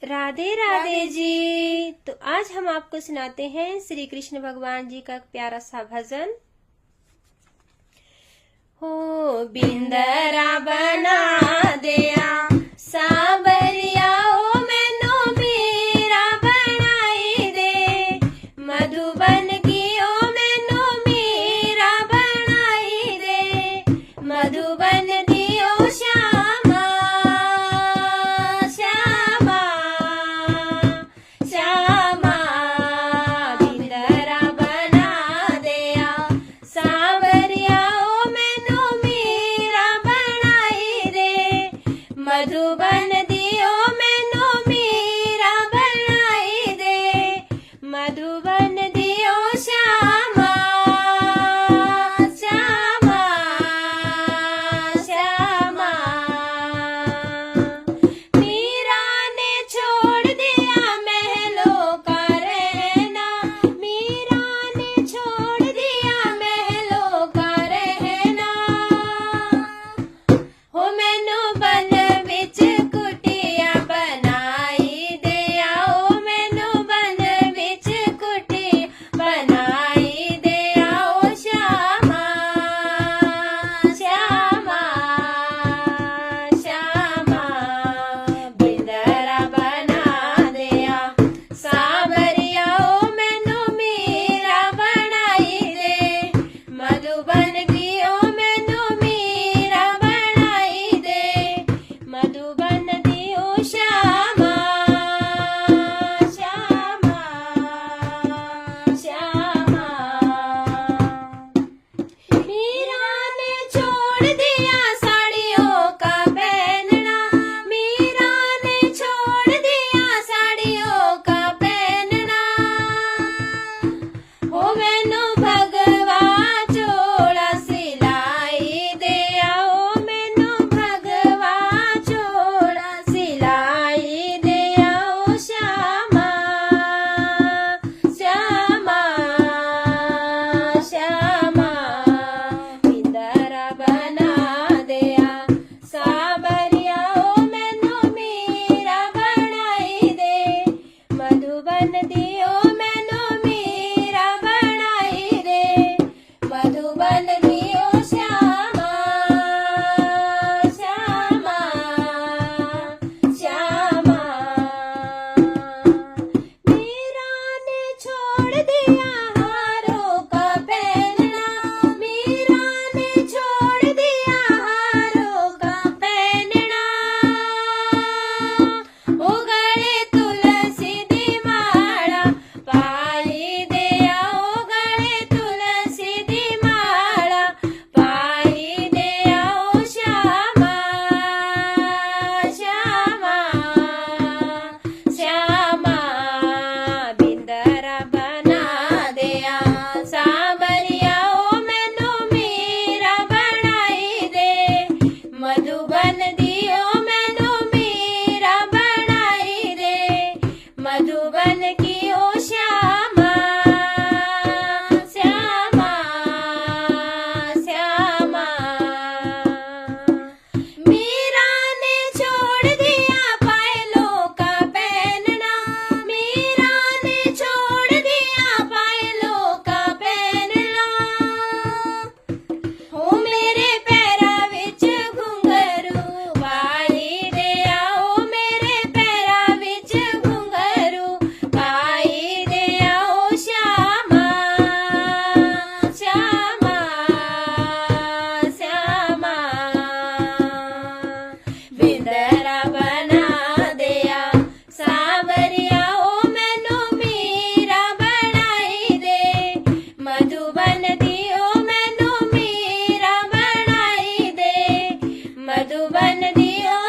राधे राधे जी। तो आज हम आपको सुनाते हैं श्री कृष्ण भगवान जी का प्यारा सा भजन। हो बिंदरा बना दिया सावरिया, ओ मैनू मीरा बनाई दे, मधुबन की ओ मैनू मीरा बनाई दे, मधुबन की ओ श्यामा श्यामा श्यामा, बिंदरा बना दिया सावरिया, ओ मैनू मीरा बनाई दे, मधुबन दियो मैनू मीरा बनाई दे, मधुबन दियो श्यामा श्यामा श्यामा। मीरा ने छोड़ दिया महलों का रहना, मीरा ने छोड़ दिया महलों का रहना, हो मैनू बन विच कुटिया बनाई दिया, ओ मैनू बन विच कुटिया बनाई दिया, ओ श्यामा श्यामा श्यामा, बिंदरा बना दिया सावरिया, ओ मैनू मीरा बनाई दे, मधुबन की ओ मैनू मीरा बनाई दे, मधुबन की ओ श्यामा श्यामा श्यामा। मीरा ने छोड़ दिया साड़ियों का पहनना, मीरा ने छोड़ दिया साड़ियों का पहनना, हो मैनू भगवा चोला सिलाई दिया, ओ मैनू भगवा चोला सिलाई दिया, ओ श्यामा श्यामा श्यामा, बिंदरा बना दिया सावरिया, ओ मैनू मीरा बनाई दे, मधुबन दियो मैनू मीरा बनाई दे, मधुबन दियो श्यामा श्यामा श्यामा। मीरा ने छोड़ दिया हारों का पहनना, मीरा ने छोड़ दिया हारों का पहनना, ओ गले तुलसी दी माला पाई दिया, ओ गले तुलसी दी माला पाई दिया, ओ श्यामा श्यामा श्यामा, बिंदरा बना दिया सावरिया, ओ मैनू मीरा बनाई दे, मधुबन दियो मैनू मीरा बनाई दे, मधुबन की ओ श्यामा श्यामा श्यामा। मीरा ने छोड़ दिया पायलों का पहनना, मीरा ने छोड़ दिया पायलों का पहनना, हो मेरे पैरा विच घुंघरू पाई दिया, ओ मेरे पैरा विच घुंघरू पाई दिया, ओ श्यामा श्यामा श्यामा, बिंदरा बना दिया सावरिया, ओ मैनू मीरा बनाई दे, मधुबन दियो मैनू मीरा बनाई दे, मधुबन दियो